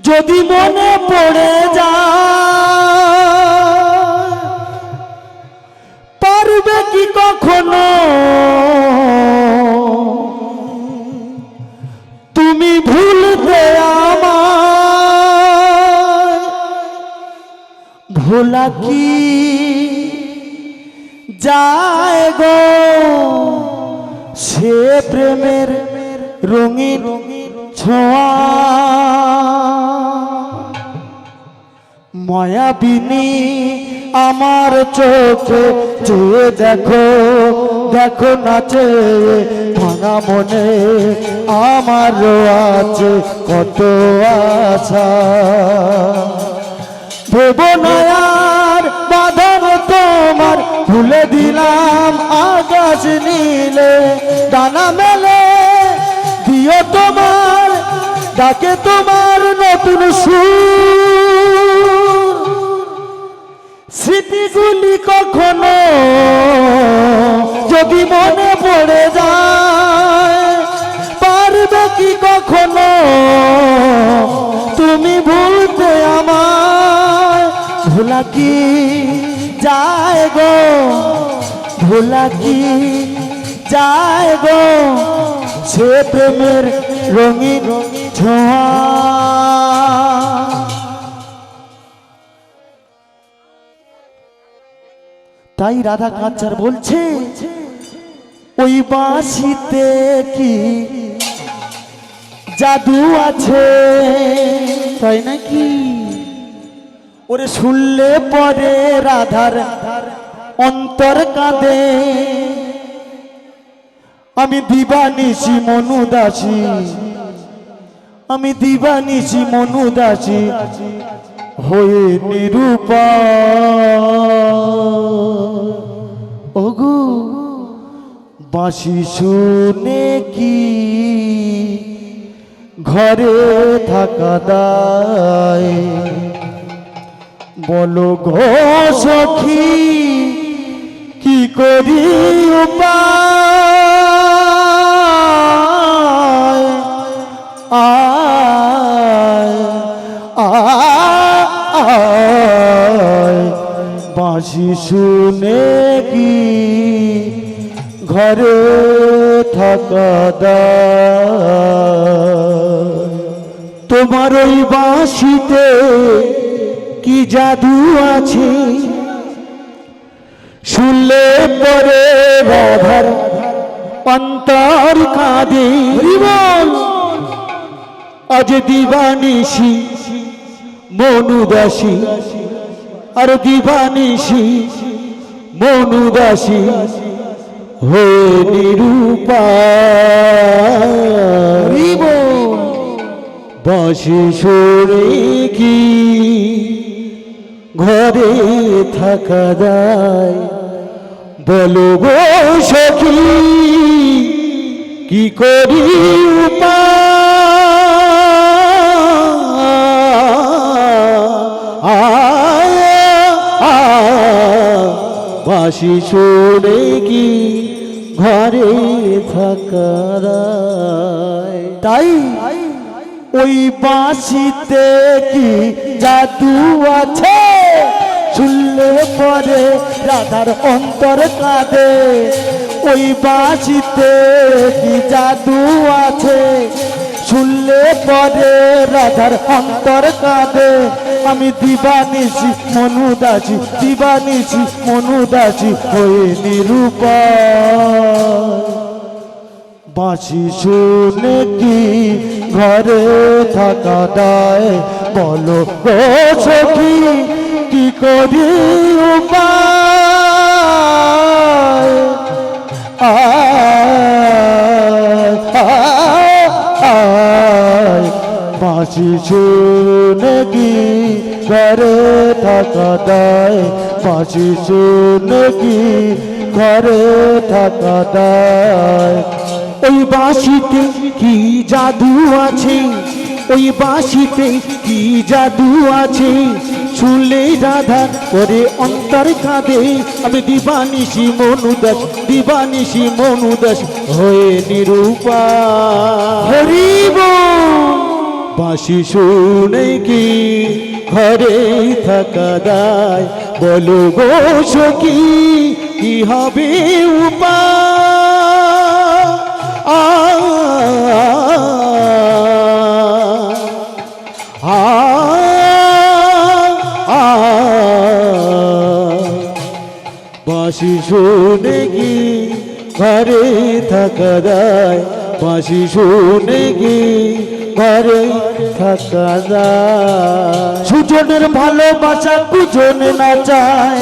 যদি মনে পড়ে যায় পারবে কি কখনো তুমি ভুলতে আমায়? ভোলা কি যায় গো সে প্রেমের রঙিন ছোঁয়া? মায়াবিনী আমার চোখে চেয়ে দেখো, দেখো নাচে ভাঙা মনে আমার আছে কত আশা। ভেবো না আর বাঁধন তোমার, ভুলে দিলাম আকাশ নীলে ডানা মেলে দিও তোমার ডাকে তোমার নতুন সুর। স্মৃতিগুলি কখনো যদি মনে পড়ে যায় পারবে কি কখনো তুমি ভুলতে আমায়? ভোলা কি যায় গো, ভোলা কি যায় গো সে প্রেমের রঙিন ছোঁয়া? তাই রাধা কাঁচার বলছে ওই বাঁশিতে কি জাদু আছে, তাই নাকি? ওরে শুনলে পরে রাধার অন্তর কাঁদে। আমি দিবানিশি মনুদাসী, আমি দিবানিশি মনুদাসী হয়ে নিরূপায়। ওগো বাঁশি শুনে কি ঘরে থাকা দায়? বলো গো সখী কি করি উপায়? আয় আয় বাঁশি শুনে কি ঘরে থাকা দায়? তোমার ওই বাঁশিতে কি জাদু আছে শুনলে পরে রাধার অন্তর কাঁদে। আজ দিবানিশি মনুদাসী, আর দিবানিশি মনুদাসী হয়ে নিরূপায়। বাঁশি শুনে কি ঘরে থাকা যায়? বলো গো সখী কি করি উপায়? বাঁশি শুনে কি ঘরে থাকা যায়? তাই ওই বাঁশিতে কি জাদু আছে শুনলে পরে রাধার অন্তর কাঁদে? ওই বাঁশিতে কি জাদু আছে শুনলে পরে রাধার অন্তর কাঁদে? আমি দিবানিশি মনুদাসী, দিবানিশি মনুদাসী হয়ে নিরূপায়। বাঁশি শুনে কি ঘরে থাকা দায়? বলো গো সখী কি করি উপায়? বাঁশি শুনে কি ঘরে থাকা দায়? বাঁশি শুনে কি ঘরে থাকা দায়? ওই বাঁশিতে কি জাদু আছে, ওই বাঁশিতে কি জাদু আছে শুনলে রাধার করে অন্তর কাঁদে? আমি দিবানিশি মনুদাস, দিবানিশি মনুদাস হয়ে নিরূপায়। হরি বল বাঁশি শুনে কি ঘরে থাকা দায়, বলো গো সখী কি হবে উপায়। বাঁশি শুনে কি ঘরে থাকা দায়, বাঁশি শুনে কি ঘরে থাকা দায়। সুজনের ভালোবাসা কুজনে না চায়,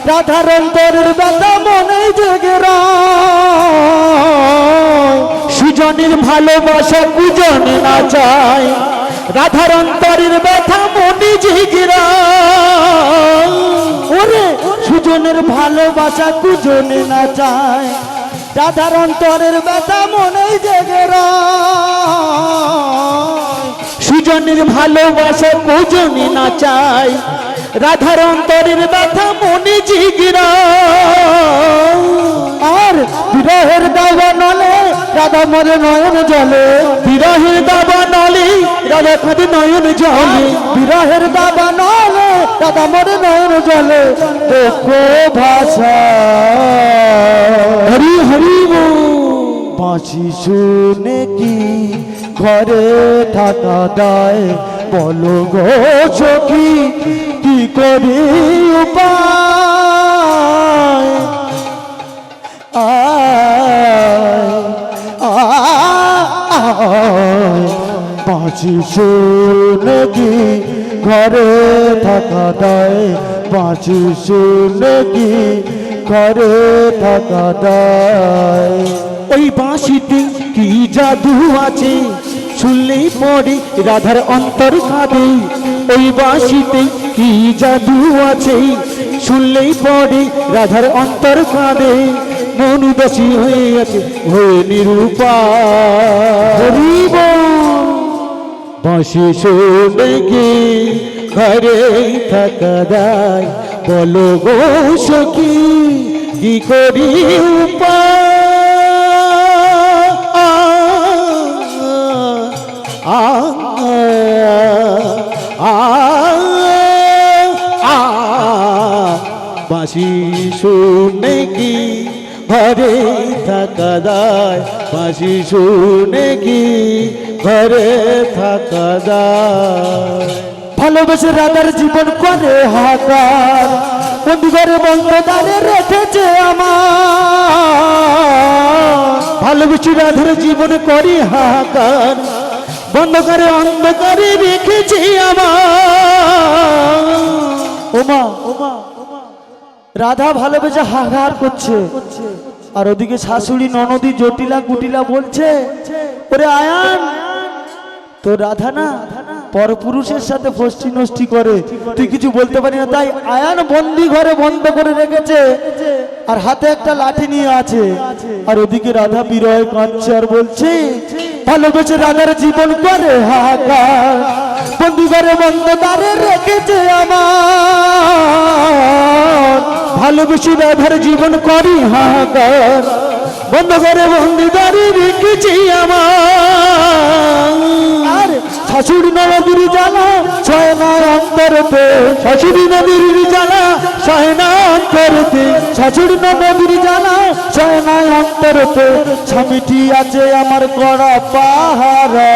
রাধার অন্তরের ব্যথা মনে জেগে রয়। সুজনের ভালোবাসা কুজনে না চায়, রাধার অন্তরের ব্যথা মনে জেগে রয়। ওরে সুজনের ভালোবাসা কুজনে না চায়, রাধার অন্তরের ব্যথা মনে জেগে রয়। সুজনের ভালোবাসা কুজনে না চায়, রাধার অন্তরের ব্যথা মনে জেগে রয়। আর বিরহের দাবা নলে রাধা মরে নয়ন জলে, বিরহের দাবা নলে রাধা কাঁদে নয়ন জলে, বিরহের দাবা নলে রাধা মরে নয়ন জলে। দেখো ভাষা হরি হরি বাঁশি শুনে কি ঘরে থাকা দায়, বলো গো সখী কি করি উপায়। বাঁশি শুনে কি ঘরে থাকা দায়, বাঁশি শুনে কি ঘরে থাকা দায়। ওই বাঁশিতে কি জাদু আছে, শুনলেই পড়ে রাধার অন্তর কাঁদে। ওই বাঁশিতে কি জাদু আছে, শুনলেই পড়ে রাধার অন্তর কাঁদে। মন উদাসী হয়ে আছে হয়ে নিরুপায়। বাঁশি শুনে কি ঘরে থাকা দায়, বলো গো সখী কি করি উপায়। বাঁশি শুনে কি ঘরে থাকা দায়, বাঁশি শুনে কি ঘরে থাকা দায়। ভালোবেসে রাধার জীবন করে হাহাকার, বন্ধুঘরে বন্ধদারে রেখেছে আমার। ভালোবেসে রাধার জীবন করে হাহাকার, বন্ধকারে অন্ধকারে রেখেছে আমার। ওমা ওমা রাধা ভালোবেসে হাহাকার করছে, আর ওদিকে শাশুড়ি ননদি জটিলা কুটিলা বলছে, ওরে আয়ান তো রাধা না পরপুরুষের সাথে ফষ্টি নষ্টি করে, তুই কিছু বলতে পারি না। তাই আয়ান বন্দি ঘরে বন্ধ করে রেখেছে, আর হাতে একটা লাঠি নিয়ে আছে। আর ওদিকে রাধা বিরহে কাঁদছে আর বলছে, ভালোবেসে রাধার জীবন করে হাহাকার, বন্দি ঘরে বন্ধ দ্বারে রেখেছে আমার। ভালোবেসে রাধার জীবন করি হাহাকার, বন্ধ ঘরে বন্দি দ্বারে রেখেছি আমার। শাশুড়ি নদীর জ্বালা ছয় না অন্তরতে, শাশুড়ি নদীর জ্বালা ছয় না অন্তরতে, শাশুড়ি নদীর জ্বালা ছয় না অন্তরতে। স্বামীটি আছে আমার কড়া পাহারা।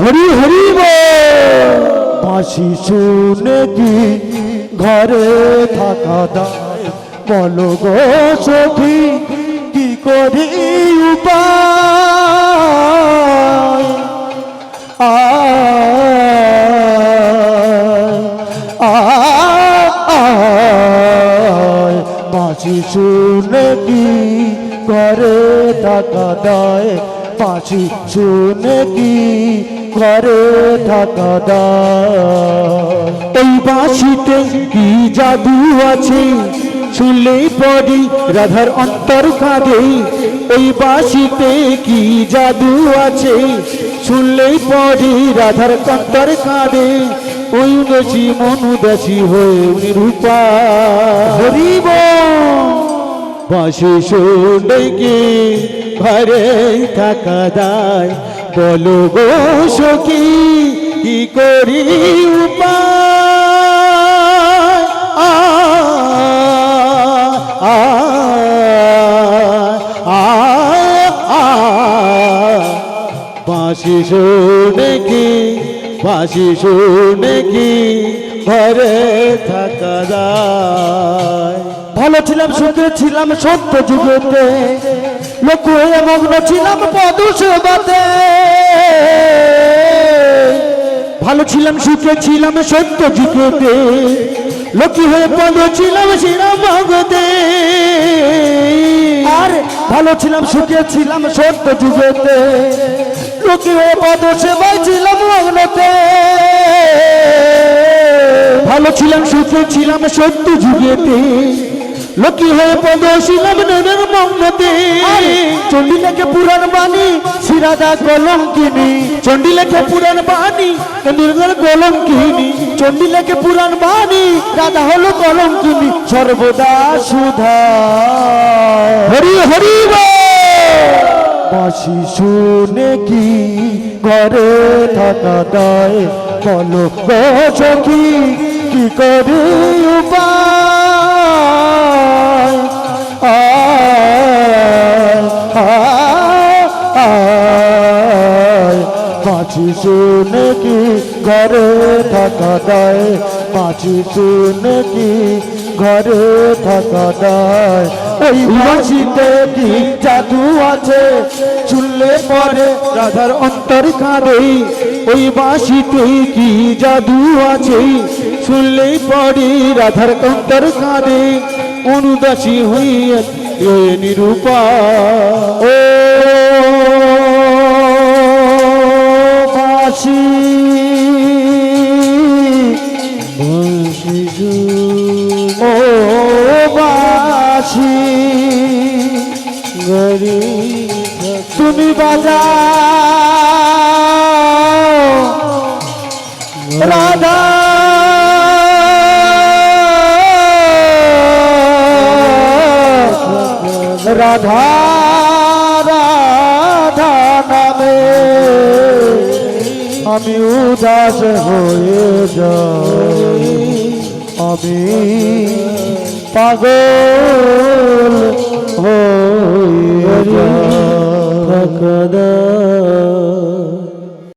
হরি হরি বাঁশি শুনে কি ঘরে থাকা দায়, বলো গো সখী কি করি উপায়। বাঁশি শুনে কি ঘরে থাকা দায়, বাঁশি শুনে কি ঘরে থাকা দায়। এই বাঁশিতে কি জাদু আছে, শুনলেই পড়ি রাধার অন্তর কাঁদে। ওই বাঁশিতে কি জাদু আছে, শুনলেই পড়ি রাধার অন্তর কাঁদে। ওই উদাসী মন উদাসী হয়ে নিরুপায়। হরিব বাঁশি শুনে কি ঘরে থাকা দায়, বলো গো সখী কি করি উপায় বাঁশি শুনে কি ঘরে থাকা যায়। ভালো ছিলাম সুখে ছিলাম সত্য যুগেতে, লোক হয়ে মগ্ন ছিলাম পদ সেবাতে। ভালো ছিলাম সুখে ছিলাম সত্য যুগেতে, লোকি হয়ে পদ ছিলাম শ্রীরাম ভগতে। আর ভালো ছিলাম সুখে ছিলাম সত্য যুগেতে, লোকি হয়ে পদ সেবায় ছিলাম মগ্নতে। ভালো ছিলাম সুখে ছিলাম সত্য যুগেতে, লোকি হয়ে পদ ছিলাম ননের মগ্নতে। চণ্ডী লেখে পুরাণ বাণী শিরাদা কলঙ্কিনী, চণ্ডী লেখে পুরাণ বাণী দুর্গার কলঙ্কিনী। চণ্ডী লেখে পুরাণ বাণী রাধা হলো কলঙ্কিনী, সর্বদা সুধা হরি হরি বাঁশি শুনে কি ঘরে থাকা দায়, বলো গো সখী কি করি উপায় বাঁশি শুনে কি ঘরে থাকা দায়, বাঁশি শুনে কি ঘরে থাকা দায়। ওই বাঁশিতে কি জাদু আছে শুনলে পরে রাধার অন্তর কাঁদে। ওই বাঁশিতে কি জাদু আছে শুনলেই পরে রাধার অন্তর কাঁদে। অনুদাসী হইয়া নিরূপা ও বাঁশি ও বাঁশি গরি তুমি বাজাও রাধা রাধা রাধা নামে আমি উদাস হয়ে যাই, আমি পাগল হয়ে যাই।